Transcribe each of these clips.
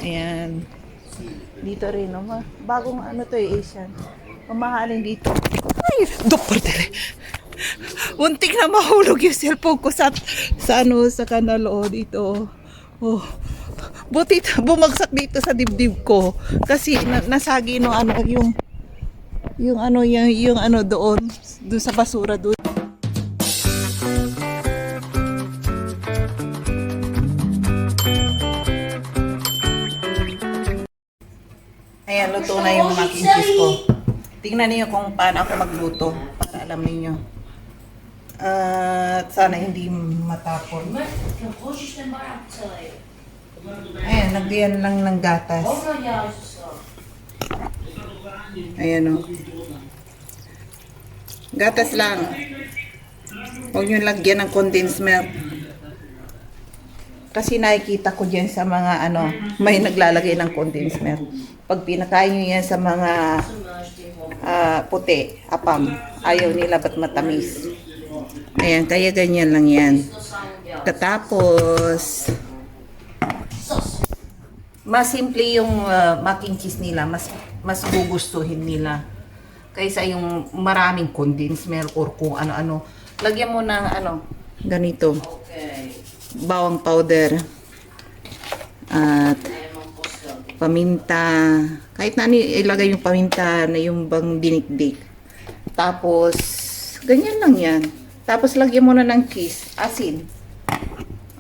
Ayan. Dito rin, no? Bagong ano to Asian. Mamahalin dito. Ay, doktor dire. Muntik na mahulog yung cellphone ko sa kanal dito. Oh. Buti bumagsak dito sa dibdib ko kasi nasagi no ano yung ano doon sa basura doon. Ayan, luto na yung mac and cheese ko. Tingnan niyo kung paano ako magluto para alam niyo. At sana hindi matapon. Ayan, nagdiyan lang ng gatas. Ayan o. Gatas lang. Huwag nyo lagyan ng condensed milk. Kasi nakikita ko dyan sa mga may naglalagay ng condensed milk. Pag pinakain nyo yan sa mga puti, apam, ayaw nila ba't matamis. Ayan, kaya ganyan lang yan. Katapos, mas simple yung mac and cheese nila, mas gugustuhin nila kaysa yung maraming condensed milk or kung ano-ano. Lagyan mo ng ganito. Bawang powder at paminta. Kahit na ilagay yung paminta na yung bang dinikdik. Tapos, ganyan lang yan. Tapos, lagyan mo na ng cheese, asin.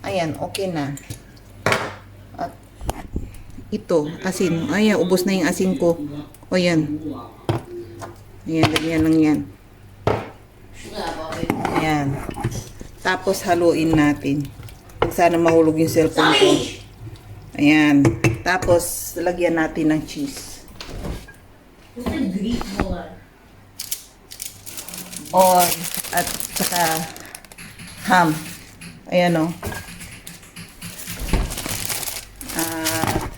Ayan, okay na. At ito, asin. Ayan, ubos na yung asin ko. O yan. Ayan, ganyan lang yan. Ayan. Tapos, haluin natin. Sana mahulog yung cellphone ko. Ayan. Tapos, lagyan natin ng cheese. At saka ham. Ayan o. At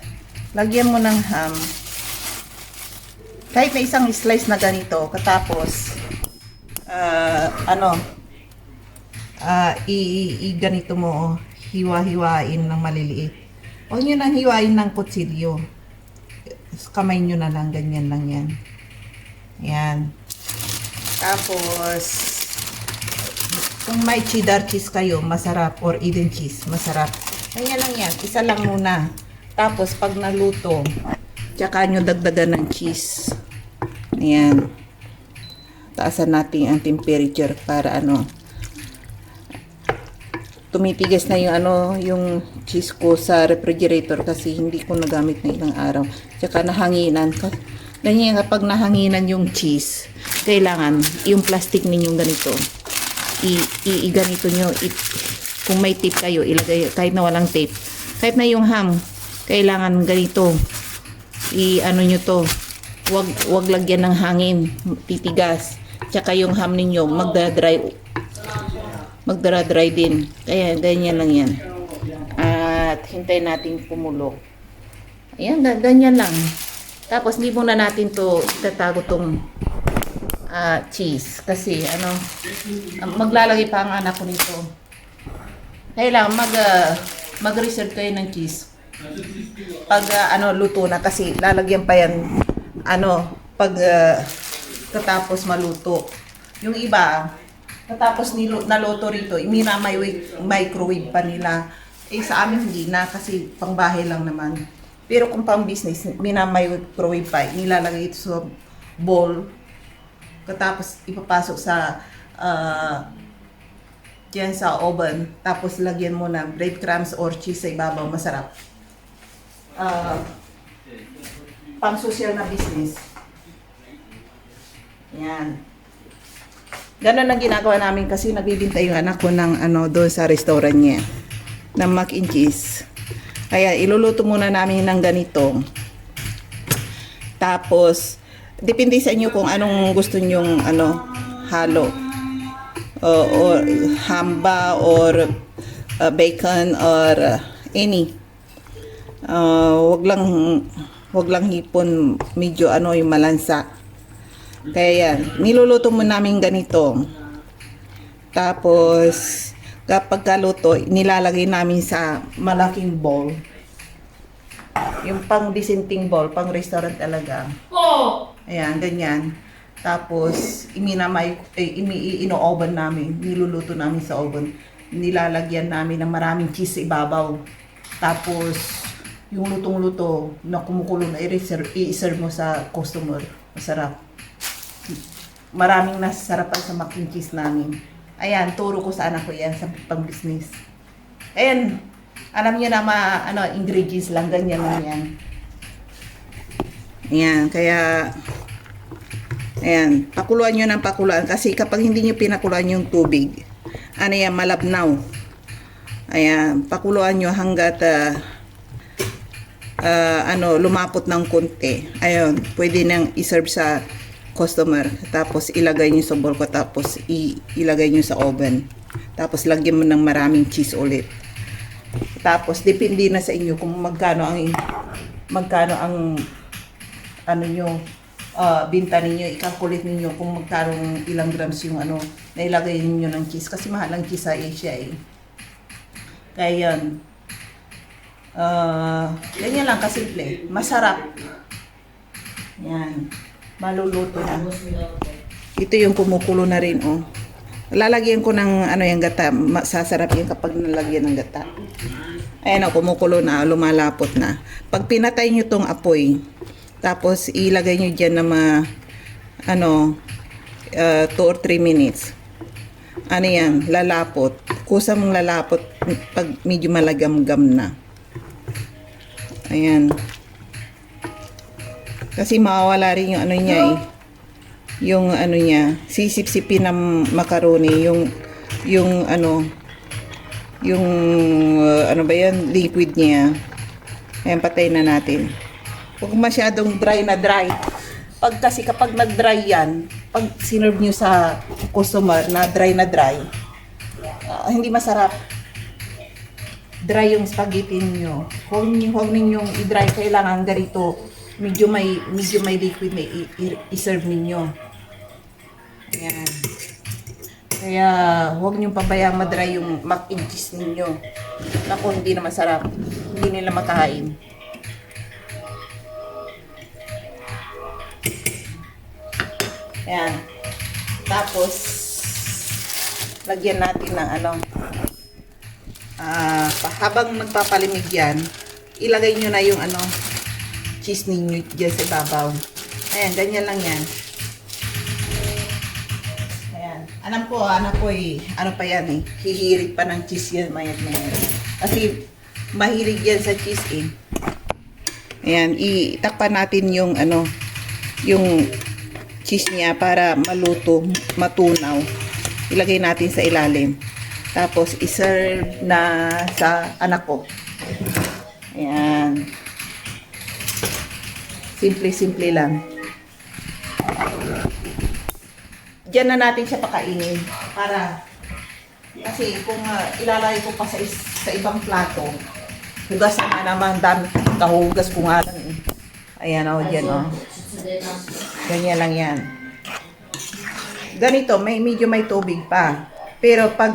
lagyan mo ng ham. Kahit na isang slice na ganito. Katapos, ganito mo, hiwa-hiwain ng maliliit. Huwag nyo nang hiwain ng kutsilyo. Kamay nyo na lang, ganyan lang yan. Yan. Tapos, kung may cheddar cheese kayo, masarap. Or Eden cheese, masarap. Ganyan lang yan. Isa lang muna. Tapos, pag naluto, tsaka nyo dagdagan ng cheese. Ayan. Taasan natin ang temperature para tumitigas na yung cheese ko sa refrigerator kasi hindi ko nagamit na ilang araw. Tsaka nahanginan. Ganyan kapag nahanginan yung cheese, kailangan yung plastic ninyong ganito. Ganito nyo. Kung may tape kayo, ilagay kahit na walang tape. Kahit na yung ham, kailangan ganito. Nyo to. Wag lagyan ng hangin. Titigas. Tsaka yung ham ninyo, magdara-dry din. Kaya ganyan lang yan. At hintayin natin kumulo. Ayan, ganyan lang. Tapos hindi muna natin to itatago tong cheese. Kasi maglalagay pa ang anak ko nito. Kailangan mag-reserve kayo ng cheese. Pag luto na kasi lalagyan pa yan pag katapos maluto. Yung iba katapos naluto rito, microwave pa nila. Sa amin hindi na kasi pangbahay lang naman. Pero kung pang business, microwave pa. Nilalagay ito sa bowl. Katapos ipapasok sa yan sa oven. Tapos lagyan mo ng breadcrumbs or cheese sa ibabaw. Masarap. Pang social na business. Yan. Ganon ang ginagawa namin kasi nagbibinta yung anak ko ng doon sa restaurant niya ng mac and cheese. Kaya iluluto muna namin ng ganito. Tapos depende sa inyo kung anong gusto nyong halo. Or hamba or bacon or any. Wag lang hipon, medyo yung malansa. Kaya yan, niluluto mo namin ganito. Tapos, kapag kaluto, nilalagay namin sa malaking bowl. Yung pang dissenting bowl, pang restaurant talaga. Ayan, ganyan. Tapos, ino-oven namin. Niluluto namin sa oven. Nilalagyan namin ng maraming cheese sa ibabaw. Tapos, yung lutong-luto na kumukulo na i-serve mo sa customer. Masarap. Maraming nasasarapan sa mac and cheese namin. Ayan, turo ko sa anak ko yan sa pang-business. Ayan, alam niyo na ingredients lang, ganyan lang yan. Ayan, kaya, ayan, pakuluan nyo ng pakuluan. Kasi kapag hindi nyo pinakuluan yung tubig, malabnaw. Ayan, pakuluan nyo hanggat, lumapot ng konti. Ayun, pwede nang iserve sa customer. Tapos, ilagay nyo sa bowl ko. Tapos, ilagay nyo sa oven. Tapos, lagyan mo ng maraming cheese ulit. Tapos, depende na sa inyo kung magkano ang binta ninyo, i-calculate ninyo kung magkano ilang grams yung na ilagay ninyo ng cheese. Kasi mahal ang cheese sa Asia eh. Kaya yan. Ganyan lang kasimple. Masarap. Yan. Maluluto na. Ito yung kumukulo na rin, oh. Lalagyan ko ng yung gata. Sasarap yan kapag nalagyan ng gata. Ayan, kumukulo na, lumalapot na. Pag pinatay nyo tong apoy, tapos ilagay nyo dyan na 2 or 3 minutes. Yan, lalapot. Kusa mong lalapot pag medyo malagam-gam na. Ayan. Kasi mawawala rin yung niya eh. Yung niya, sisip-sipin ng macaroni, yung liquid niya. Ayan, patay na natin. Huwag masyadong dry na dry. Kasi kapag nag-dry yan, pag sinerve nyo sa customer na dry, hindi masarap. Dry yung spaghetti niyo. Huwag ninyong i-dry. Kailangan ganito. Medyo may liquid na i-serve ninyo. Ayan. Kaya huwag niyong pabayang ma-dry yung mac and cheese ninyo. Naku, hindi na masarap. Hindi nila makain. Ayan. Tapos, lagyan natin ng habang nagpapalimig yan, ilagay nyo na yung cheese ninyo dyan sa ibabaw. Ayan, ganyan lang yan. Ayan. Anak ko pa yan eh. Hihirit pa ng cheese yan, mayat-mayat. Kasi, mahilig yan sa cheese eh. Ayan, itakpan natin yung yung cheese niya para maluto, matunaw. Ilagay natin sa ilalim. Tapos, iserve na sa anak ko. Ayan. Simple-simple lang. Diyan na natin siya pakainin. Kasi kung ilalagay ko pa sa ibang plato, hugas na naman, dami kahugas ko nga lang eh. Ayan dyan Ganyan lang yan. Ganito, medyo may tubig pa. Pero pag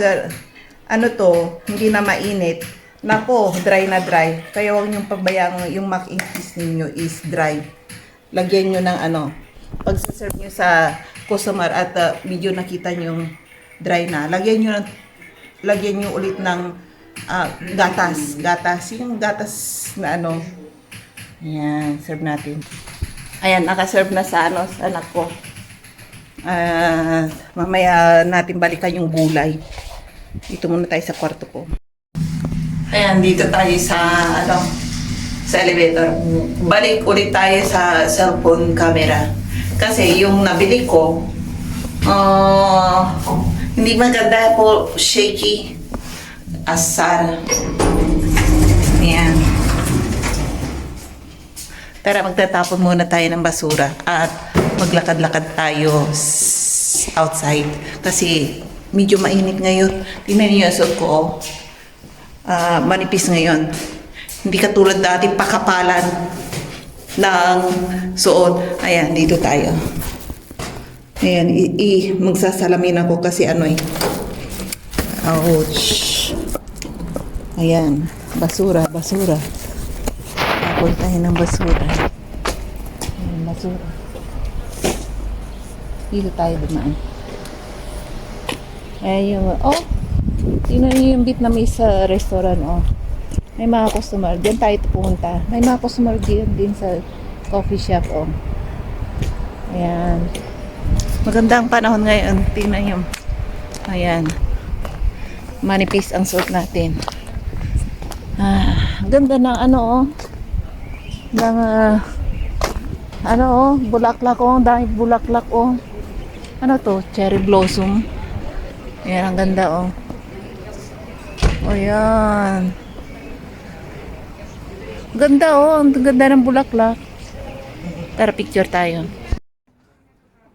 hindi na mainit, nako, dry na dry. Kaya huwag niyong pabayang yung mac and cheese ninyo is dry. Lagyan nyo ng pag serve nyo sa customer at medyo nakita nyo dry na, lagyan nyo ulit ng gatas. Yung gatas na Ayan, serve natin. Ayan, nakaserve na sa sa anak ko. Mamaya natin balikan yung gulay. Dito muna tayo sa kwarto ko. Ayan, dito tayo sa sa elevator. Balik ulit tayo sa cellphone camera. Kasi yung nabili ko, hindi maganda po, shaky. Asar. Ayan. Tara, magtatapon muna tayo ng basura at maglakad-lakad tayo outside. Kasi medyo mainit ngayon. Tingnan niyo yung suot ko, manipis ngayon. Hindi katulad dati pakapalan ng suot. Ayan, dito tayo. Ayan, magsasalamin ako kasi Ouch. Ayan, basura. Tapon tayo ng basura. Ayan, basura. Dito tayo dumaan. Ayun, oh, tingnan niyo yung Vietnamese sa restaurant, oh. May mga customer. Diyan tayo pupunta. May mga customer din sa coffee shop, oh. Ayan. Magandang panahon ngayon. Tingnan niyo. Ayan. Manipis ang suot natin. Ganda ng ano, oh. Ng, ano, oh. Bulaklak, oh. Dahil bulaklak, oh. Ano to? Cherry blossom. Ayan, ang ganda, oh. O, yan. Ganda, oh. Ang ganda ng bulaklak. Tara, picture tayo.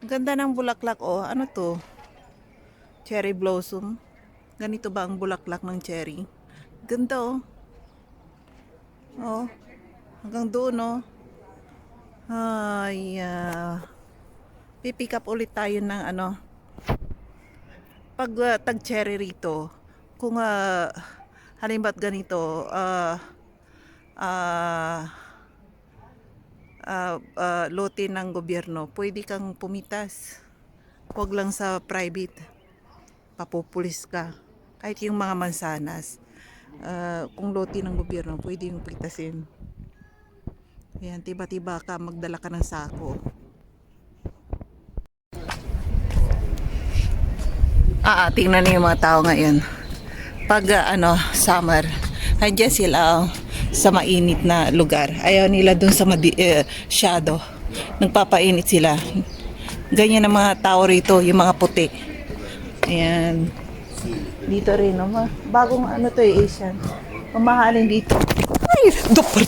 Ang ganda ng bulaklak, oh. Ano to? Cherry blossom. Ganito ba ang bulaklak ng cherry? Ganda, oh. Oh. Hanggang doon, oh. Ay, pipick up ulit tayo ng ano. Pag tag-cherry rito, kung halimbawa't ganito, lote ng gobyerno, pwede kang pumitas. Huwag lang sa private. Papupulis ka. Kahit yung mga mansanas, kung lote ng gobyerno, pwede yung pitasin. Ayan, tiba-tiba ka, magdala ka ng sako. Tingnan niyo yung mga tao ngayon. Pag summer, andyan sila sa mainit na lugar. Ayaw nila dun sa shadow. Nagpapainit sila. Ganyan ang mga tao rito, yung mga puti. Ayan. Dito rin, no? Bagong ano to, Asian. Mamahalin dito. Ay, dopper.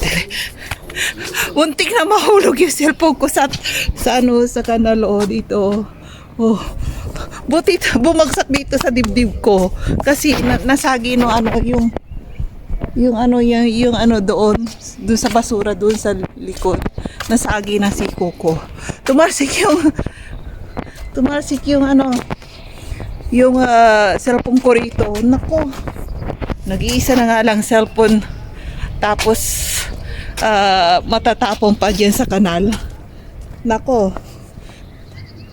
Untik na mahulog yung cellphone ko sa kanal, dito. Oh. Buti bumagsak dito sa dibdib ko kasi nasagi no yung doon sa basura doon sa likod, nasagi na siko ko. Tumarsik yung cellphone ko rito. Nako, nag-iisa na nga lang cellphone, tapos matatapon pa dyan sa kanal. Nako,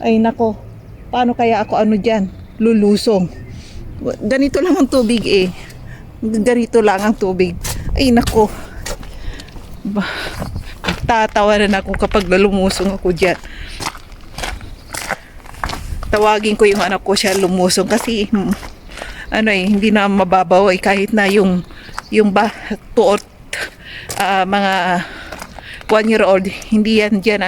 ay nako, paano kaya ako dyan lulusong? Ganito lang ang tubig, ganito lang ang tubig. Ay nako, tatawanan ako kapag lumusong ako dyan. Tawagin ko yung anak ko siya lumusong kasi hindi na mababaw, kahit na yung tuot, mga 1-year-old, hindi yan dyan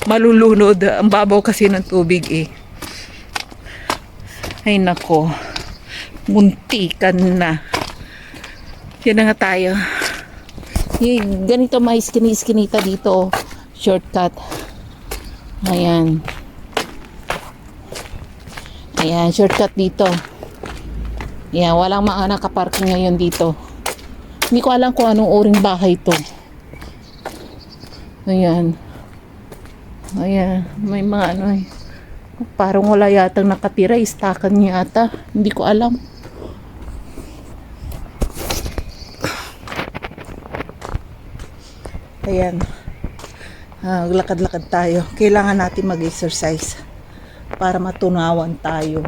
malulunod. Ang babaw kasi ng tubig, Ay nako, muntikan na. Yan na nga tayo. Ganito may skinita dito, shortcut. Ayan, shortcut dito. Ayan, walang mga nakaparking ngayon dito. Hindi ko alam kung anong uring bahay to. Ayan, may mga parang wala yatang nakatira, istakan niya ata, hindi ko alam. Ayan, lakad-lakad tayo. Kailangan natin mag-exercise para matunawan tayo.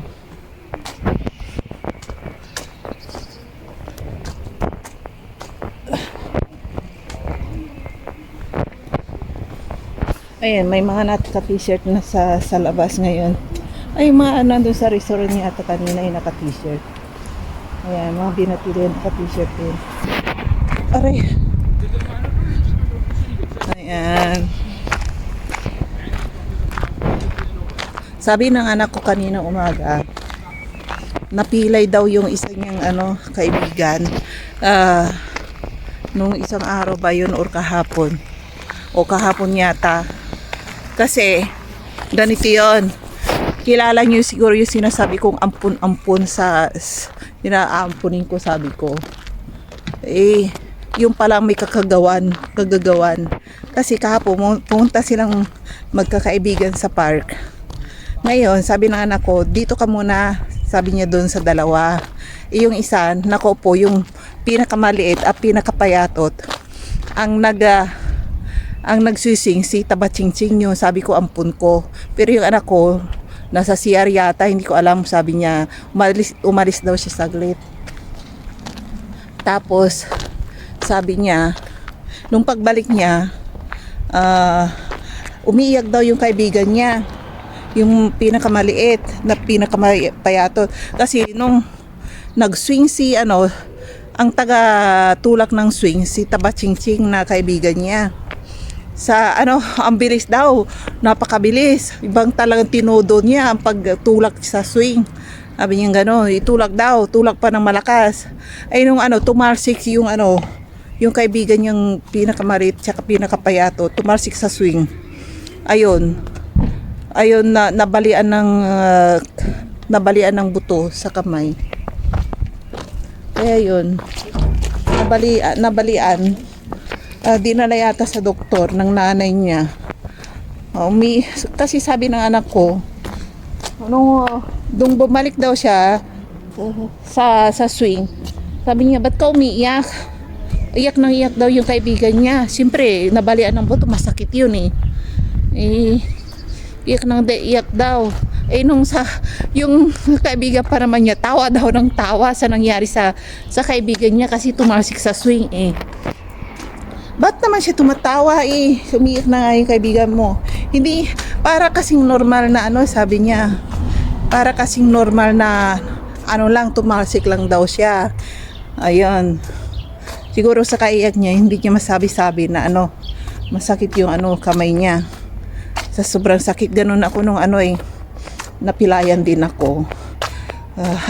Ayan, may mga naka-t-shirt na sa labas ngayon. Ay, mga doon sa restaurant niya ata kanina yung naka-t-shirt. Ayan, mga binatili yung naka-t-shirt din. Aray. Ayan. Sabi ng anak ko kanina umaga, napilay daw yung isa niyang kaibigan. Nung isang araw ba yun or kahapon? O kahapon yata. Kasi, ganito yun. Kilala niyo siguro yung sinasabi kong ampun-ampun inaampunin ko, sabi ko. Yung palang may kagagawan. Kasi kahapon, pumunta silang magkakaibigan sa park. Ngayon, sabi ng anak ko, dito ka muna, sabi niya doon sa dalawa. Yung isa, nakaupo, yung pinakamaliit at pinakapayatot ang nagsising si Tabachingching, yung sabi ko ampun ko. Pero yung anak ko nasa CR yata, hindi ko alam, sabi niya umalis daw siya saglit. Tapos sabi niya nung pagbalik niya, umiiyak daw yung kaibigan niya, yung pinakamaliit na pinakapayatot, kasi nung nag-swing si ang taga tulak ng swing si Tabachingching na kaibigan niya, sa ang bilis daw, napakabilis, ibang talagang tinodo niya ang pagtulak sa swing. Sabi niya gano'n, itulak daw, tulak pa ng malakas. Ay nung tumalsik yung kaibigan niyang pinakamarit tsaka pinakapayato, tumalsik sa swing. Ayun na nabalian ng buto sa kamay. Kaya yun, nabalian. Dinala yata sa doktor ng nanay niya. Kasi sabi ng anak ko, nung bumalik daw siya sa swing, sabi niya, ba't ka umiiyak? Iyak nang iyak daw yung kaibigan niya. Siyempre, nabalian ng buto, masakit yun eh. Iyak nang iyak daw. Yung kaibigan pa naman niya, tawa daw ng tawa sa nangyari sa kaibigan niya kasi tumalsik sa swing eh. Ba't naman siya tumatawa eh? Umiyak na nga yung kaibigan mo. Hindi, para kasing normal na sabi niya. Para kasing normal na lang, tumalsik lang daw siya. Ayun. Siguro sa kaiyak niya, hindi niya masabi-sabi na masakit yung kamay niya. Sa sobrang sakit, ganun ako nung napilayan din ako.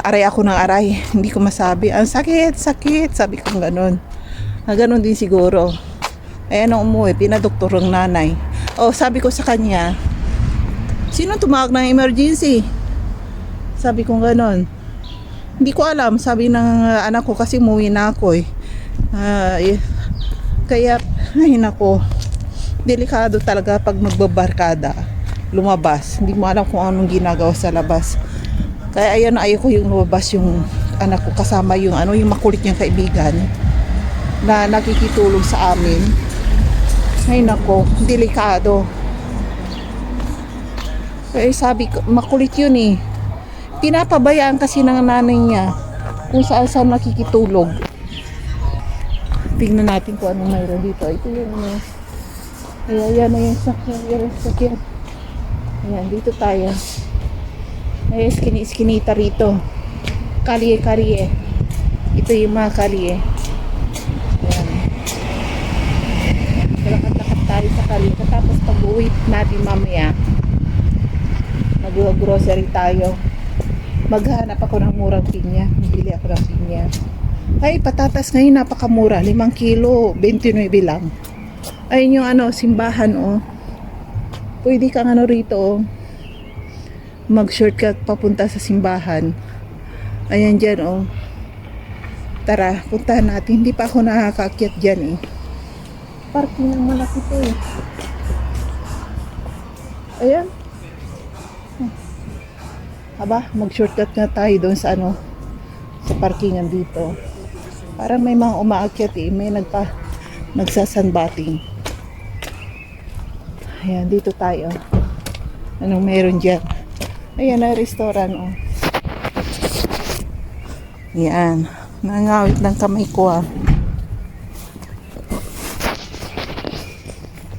Aray ako ng aray. Hindi ko masabi. Ang sakit, sabi ko ganun. Ganun din siguro. Ayan ang umuwi, pinadoktor ng nanay. Sabi ko sa kanya, sino tumawag ng emergency? Sabi ko ganon. Hindi ko alam, sabi ng anak ko kasi umuwi na ako eh. Kaya, ay nako, delikado talaga pag magbabarkada, lumabas. Hindi mo alam kung anong ginagawa sa labas. Kaya ayan, ayaw ko yung lumabas yung anak ko kasama yung yung makulit niyang kaibigan na nakikitulong sa amin. Ay nako, delikado. Eh sabi ko, makulit yun eh. Pinapabayaan kasi ng nanay niya kung saan nakikitulog. Tingnan natin kung anong mayroon dito. Ito yung ayan na yung sakyan. Ayan, dito tayo. May iskinita rito. Kalye. Ito yung mga kalye. Lakad-lakad tayo sa kalye. Tapos pag-uwi natin mamaya, mag-grocery tayo. Maghanap ako ng murang pinya. Bili ako ng pinya. Ay, patatas ngayon napakamura. 5 kilo, 29 lang. Ayun yung simbahan Pwede kang rito mag-shortcut papunta sa simbahan. Ayan dyan Tara, puntahan natin. Hindi pa ako nakakaakyat dyan Parking ng malaki to Ayan. Aba, mag-shortcut na tayo doon sa sa parkingan dito. Parang may mga umaakyat may nagsasanbating. Ayan, dito tayo. Anong meron dyan? Ayan na restaurant Ayan, nangawit ng kamay ko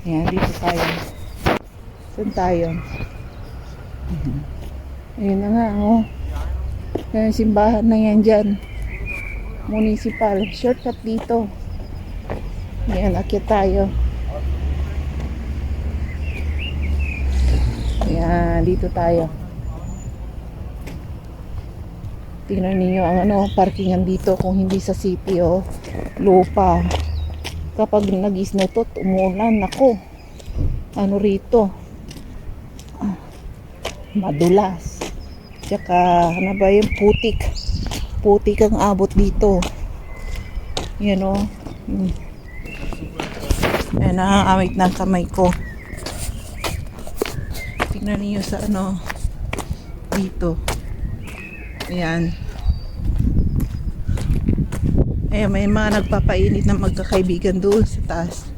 Ayan, dito tayo. Saan tayo? Ayun na nga Yung simbahan na yan dyan. Municipal. Shortcut dito. Ayan, akyat tayo. Ayan, dito tayo. Tingnan ninyo ang parkingan dito kung hindi sa city lupa. Kapag nag-snow to, umulan ako. Rito? Madulas. Tsaka, ba yung putik. Putik ang abot dito. Yan Ayan, nakakamit ng kamay ko. Tingnan niyo sa dito. Ayan. Ayan, may mga nagpapainit na magkakaibigan doon sa taas.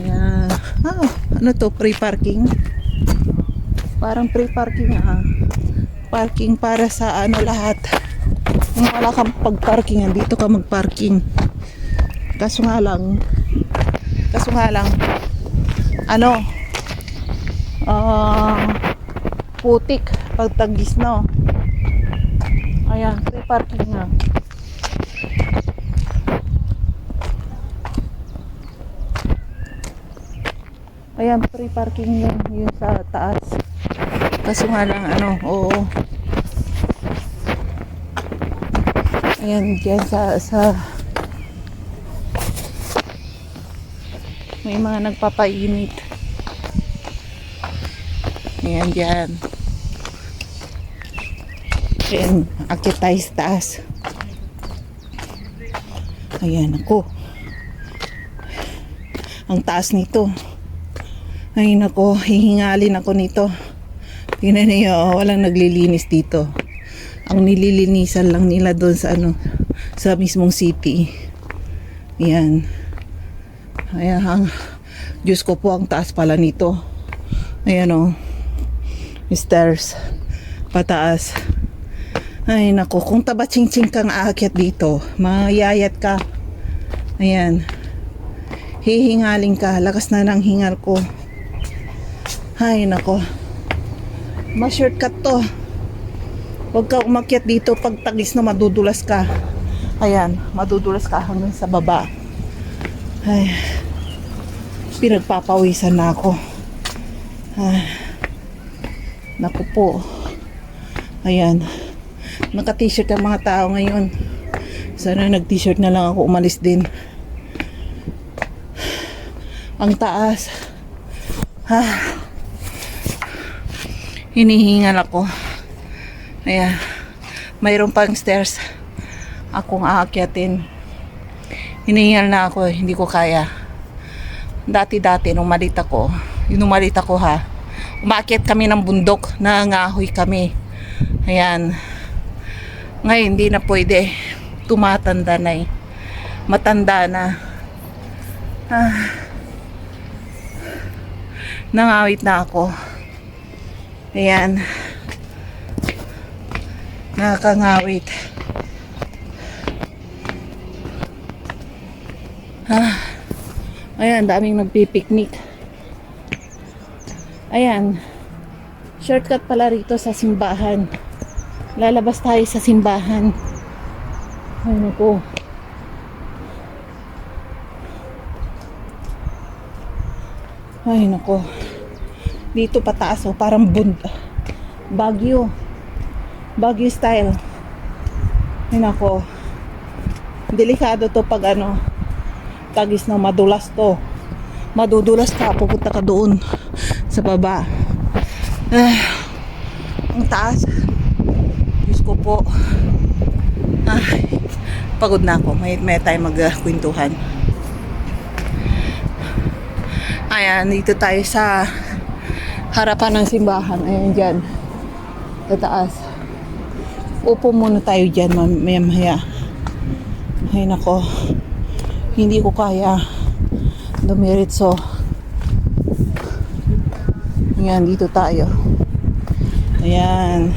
Ayan. Ano to? Free parking? Parang free parking Parking para sa lahat. Kung wala kang pag-parking, dito ka mag-parking. Kaso nga lang, ano, putik pag tagis, no? Ayan, free parking na. Ayan, free parking yun sa taas. Kaso nga lang, oo. Ayan, dyan sa may mga nagpapainit. Ayan, dyan. Ayan, akit tayo sa taas. Ayan, ako. Ang taas nito. Ay, nako, hihingalin ako nito. Tingnan niyo, walang naglilinis dito. Ang nililinisan lang nila doon sa sa mismong city. Ayan. Ayan, Diyos ko po, ang taas pala nito. Ayan stairs pataas. Ay nako, kung taba-ching-ching kang aakyat dito, mayayat ka. Ayan, hihingaling ka. Lakas na ng hingal ko. Ay nako, ma-shortcut to. Huwag ka umakyat dito pag tagis na madudulas ka. Ayan, madudulas ka hanggang sa baba. Ay, pinagpapawisan na ako. Ay, naku po. Ayan, naka-t-shirt ang mga tao ngayon. Sana nag-t-shirt na lang ako, umalis din. Ang taas. Hinihingal ako. Ayan, mayroon pang stairs akong aakyatin. Hinihingal na ako, hindi ko kaya. Dati nung malit ako, umaakyat kami ng bundok, nangangahoy kami. Ayan, ngayon hindi na pwede, tumatanda na matanda na. Nangawit na ako. Ayan, nakakangawit. Ayan, daming nagpipiknik. Ayan, shortcut pala rito sa simbahan. Lalabas tayo sa simbahan. Ay naku. Ay naku. Dito pataas parang Baguio style. Ay nako, delikado to pag tagis na madulas to. Madudulas ka, pupunta ka doon sa baba. Ang taas. Diyos ko po. Pagod na ako. May tayo magkwentuhan. Ayan, dito tayo sa harapan ng simbahan. Ayan dyan, sa taas. Upo muna tayo dyan, maya. Ay nako, hindi ko kaya dumiritso. Ayan, dito tayo. Ayan,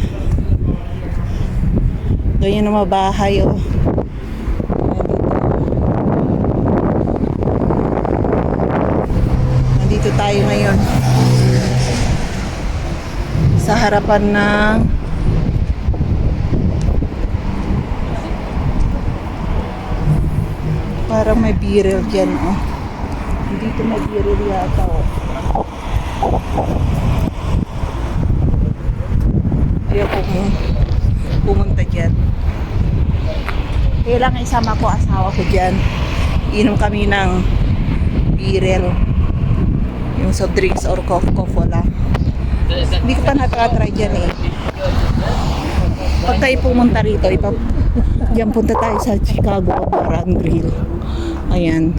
ganyan na mabahay nandito tayo ngayon sa harapan ng parang may biril dyan dito may biril yata ayoko pumunta dyan. Kailangan isama ko asawa ko dyan, inom kami ng biril, yung soft drinks or coca-cola. Hindi ko pa nakatry dyan Pag tayo pumunta rito, diyan punta tayo sa Chicago Bar and Grill. Ayan.